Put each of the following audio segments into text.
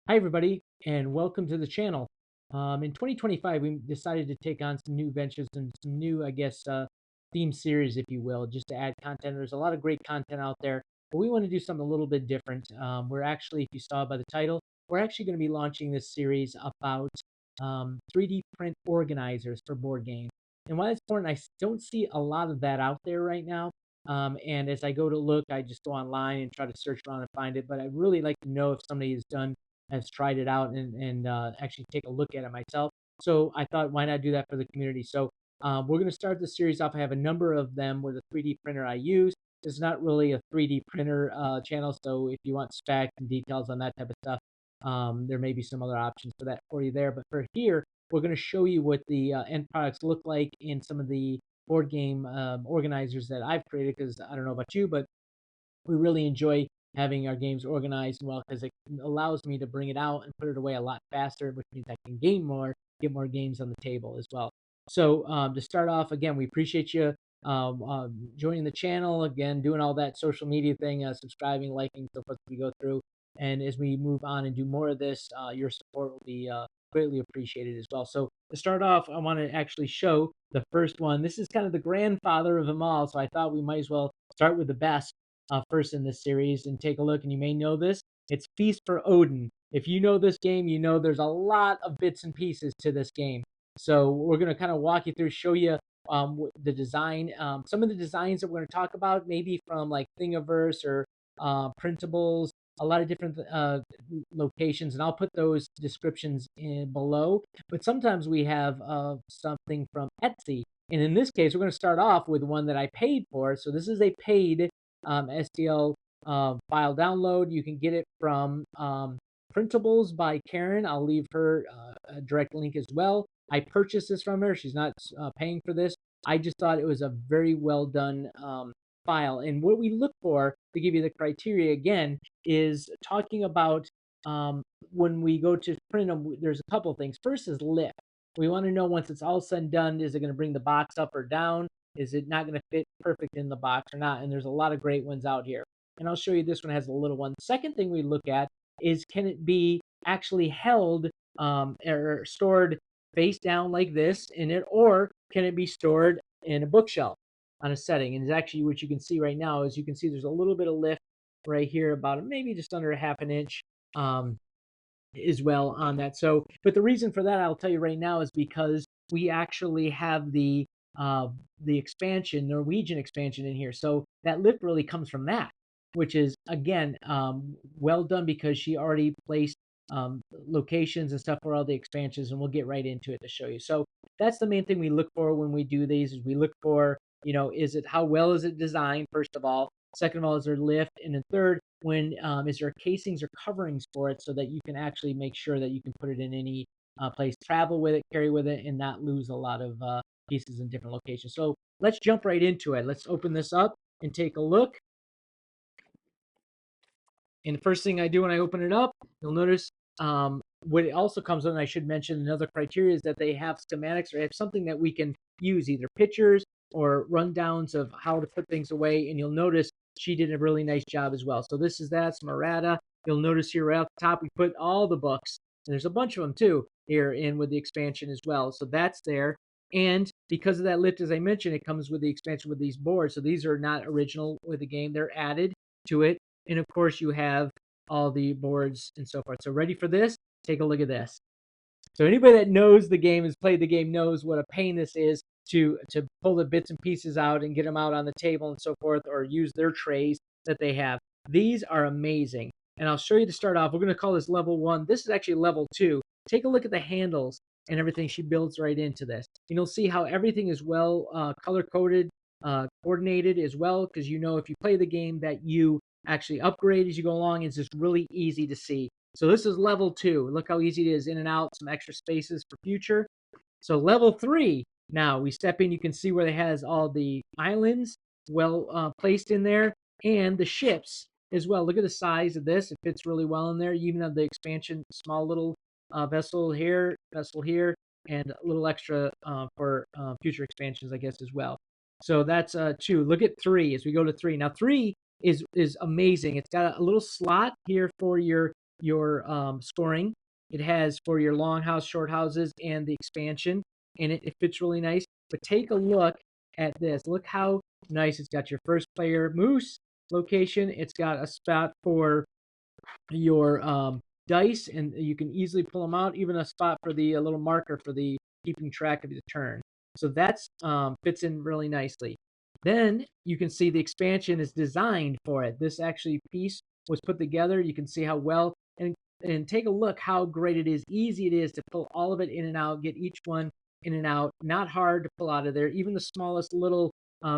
Hi, everybody, and welcome to the channel. In 2025, we decided to take on some new ventures and some new, theme series, if you will, just to add content. There's a lot of great content out there, but we want to do something a little bit different. We're actually, if you saw by the title, we're actually going to be launching this series about 3D print organizers for board games. And why that's important, I don't see a lot of that out there right now. And as I go to look, I just go online and try to search around and find it. But I'd really like to know if somebody has tried it out and actually take a look at it myself. So I thought, why not do that for the community? So we're going to start the series off. I have a number of them with a 3D printer I use. It's not really a 3D printer channel, so if you want specs and details on that type of stuff, there may be some other options for that for you there. But for here, we're going to show you what the end products look like in some of the board game organizers that I've created, because I don't know about you, but we really enjoy having our games organized well because it allows me to bring it out and put it away a lot faster, which means I can game more, get more games on the table as well. So to start off, again, we appreciate you joining the channel, again, doing all that social media thing, subscribing, liking, so forth as we go through. And as we move on and do more of this, your support will be greatly appreciated as well. So to start off, I want to actually show the first one. This is kind of the grandfather of them all, so I thought we might as well start with the best first in this series and take a look. And you may know this. It's Feast for Odin. If you know this game, you know there's a lot of bits and pieces to this game. So we're going to kind of walk you through, show you the design, some of the designs that we're going to talk about, maybe from like Thingiverse or Printables, a lot of different locations, and I'll put those descriptions in below. But sometimes we have something from Etsy, and in this case, we're going to start off with one that I paid for. So this is a paid STL file download. You can get it from Printables by Caren. I'll leave her a direct link as well. I purchased this from her. She's not paying for this. I just thought it was a very well done file. And what we look for, to give you the criteria again, is talking about when we go to print them, there's a couple of things. First is lift. We want to know, once it's all said and done, is it going to bring the box up or down? Is it not going to fit perfect in the box or not? And there's a lot of great ones out here. And I'll show you, this one has a little one. Second thing we look at is, can it be actually held or stored face down like this in it, or can it be stored in a bookshelf on a setting? And it's actually, what you can see right now is, you can see there's a little bit of lift right here, about maybe just under a half an inch as well on that. So, but the reason for that, I'll tell you right now, is because we actually have the expansion, Norwegian expansion in here. So that lift really comes from that, which is, again, well done, because she already placed locations and stuff for all the expansions, and we'll get right into it to show you. So that's the main thing we look for when we do these, is we look for, is it, how well is it designed, first of all. Second of all, is there lift? And then third, when is there casings or coverings for it, so that you can actually make sure that you can put it in any place, travel with it, carry with it, and not lose a lot of pieces in different locations. So let's jump right into it. Let's open this up and take a look. And the first thing I do when I open it up, you'll notice what it also comes with, and I should mention another criteria, is that they have schematics, or have something that we can use, either pictures or rundowns of how to put things away. And you'll notice she did a really nice job as well. So this is that, some errata. You'll notice here right off the top, we put all the books, and there's a bunch of them too here in with the expansion as well. So that's there. And because of that lift, as I mentioned, it comes with the expansion with these boards. So these are not original with the game, they're added to it. And of course, you have all the boards and so forth. So ready for this? Take a look at this. So anybody that knows the game, has played the game, knows what a pain this is to pull the bits and pieces out and get them out on the table and so forth, or use their trays that they have. These are amazing. And I'll show you to start off. We're going to call this level 1. This is actually level 2. Take a look at the handles and everything she builds right into this. And you'll see how everything is well color-coded, coordinated as well, because if you play the game, that you actually upgrade as you go along. It's just really easy to see. So this is level 2. Look how easy it is, in and out, some extra spaces for future. So level 3, now we step in, you can see where it has all the islands well placed in there, and the ships as well. Look at the size of this. It fits really well in there. You even have the expansion, small little vessel here, and a little extra for future expansions, I guess, as well. So that's 2. Look at 3 as we go to 3. Now 3 is amazing. It's got a little slot here for your your scoring. It has for your long house, short houses, and the expansion, and it fits really nice. But take a look at this. Look how nice it's got your first player moose location. It's got a spot for your dice, and you can easily pull them out. Even a spot for the little marker for the keeping track of the turn. So that's fits in really nicely. Then you can see the expansion is designed for it. This actually piece was put together. You can see how well, and take a look how great it is. Easy it is to pull all of it in and out, get each one in and out. Not hard to pull out of there. Even the smallest little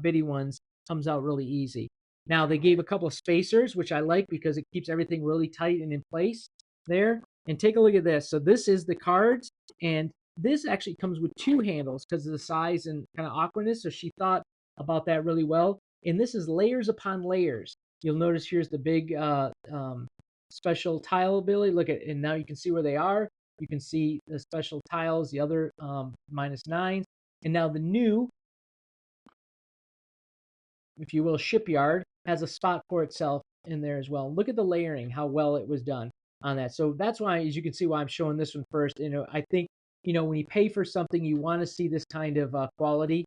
bitty ones comes out really easy. Now they gave a couple of spacers, which I like because it keeps everything really tight and in place there. And take a look at this. So this is the cards, and this actually comes with two handles because of the size and kind of awkwardness. So she thought about that really well. And this is layers upon layers. You'll notice here's the big special tile ability. Look at, and now you can see where they are. You can see the special tiles, the other -9s. And now the new, if you will, shipyard has a spot for itself in there as well. Look at the layering, how well it was done on that. So that's why, as you can see, why I'm showing this one first. I think, when you pay for something, you want to see this kind of quality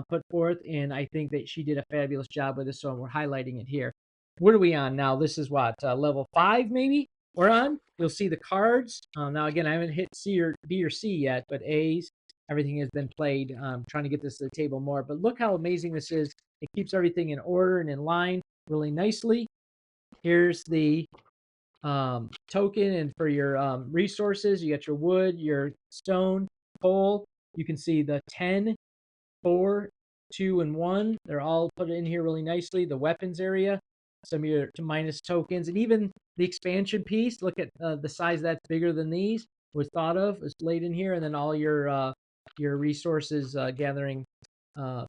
put forth. And I think that she did a fabulous job with this. So we're highlighting it here. What are we on now? This is what, level 5 maybe we're on. You'll see the cards. Now, again, I haven't hit C or B or C yet, but A's, everything has been played. Trying to get this to the table more. But look how amazing this is. It keeps everything in order and in line really nicely. Here's the token, and for your resources, you got your wood, your stone, coal. You can see the 10, 4, 2, and 1. They're all put in here really nicely. The weapons area, some of your minus tokens, and even the expansion piece. Look at the size that's bigger than these. Was thought of, is laid in here, and then all your resources gathering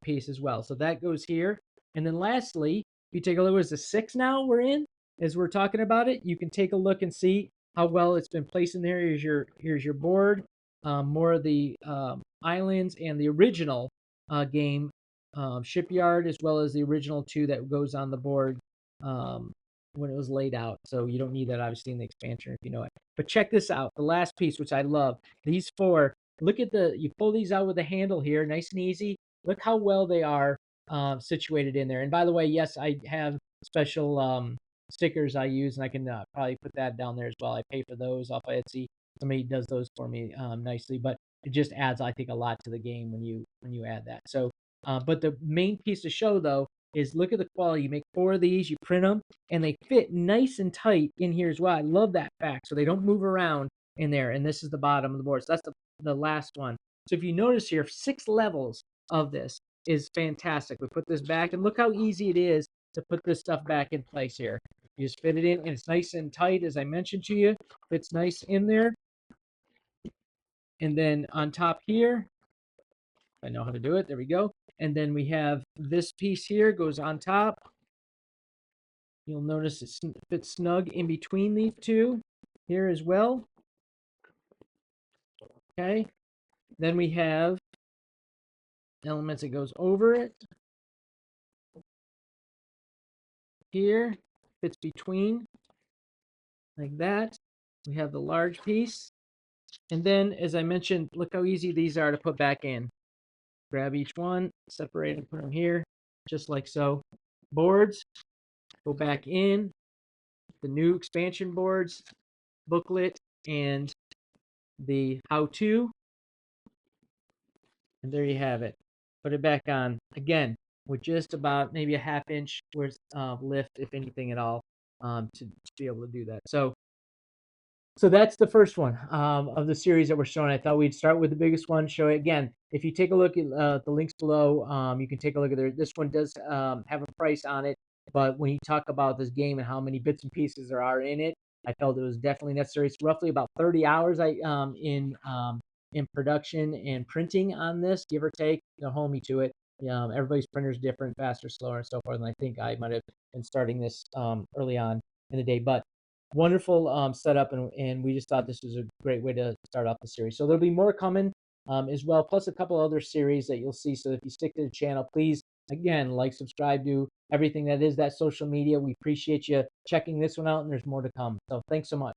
piece as well. So that goes here. And then lastly, if you take a look, it's the 6 now we're in, as we're talking about it. You can take a look and see how well it's been placed in there. Here's your board, more of the islands, and the original game shipyard, as well as the original 2 that goes on the board when it was laid out. So you don't need that obviously in the expansion if you know it. But check this out, the last piece, which I love. These 4. Look at you pull these out with the handle here, nice and easy. Look how well they are situated in there. And by the way, yes, I have special stickers I use, and I can probably put that down there as well. I pay for those off of Etsy. Somebody does those for me nicely, but it just adds, I think, a lot to the game when you add that. So, but the main piece to show though is look at the quality. You make 4 of these, you print them, and they fit nice and tight in here as well. I love that fact. So they don't move around in there. And this is the bottom of the board. So that's the last one. So if you notice here, 6 levels of this is fantastic. We put this back, and look how easy it is to put this stuff back in place here. You just fit it in, and it's nice and tight, as I mentioned to you. Fits nice in there. And then on top here, I know how to do it. There we go. And then we have this piece here goes on top. You'll notice it fits snug in between these 2 here as well. Okay. Then we have elements that goes over it. Here, fits between, like that. We have the large piece. And then, as I mentioned, look how easy these are to put back in. Grab each one, separate and put them here, just like so. Boards, go back in. The new expansion boards, booklet, and the how-to. And there you have it. Put it back on. Again, with just about maybe a ½ inch worth of lift, if anything at all, to be able to do that. So that's the first one of the series that we're showing. I thought we'd start with the biggest one, show it again. If you take a look at the links below, you can take a look at there. This one does have a price on it, but when you talk about this game and how many bits and pieces there are in it, I felt it was definitely necessary. It's roughly about 30 hours in production and printing on this, give or take. Don't hold me to it. Everybody's printer is different, faster, slower, and so forth. And I think I might have been starting this early on in the day, but wonderful setup, and we just thought this was a great way to start off the series. So there'll be more coming as well, plus a couple other series that you'll see. So if you stick to the channel, please, again, like, subscribe, do everything that is that social media. We appreciate you checking this one out, and there's more to come. So thanks so much.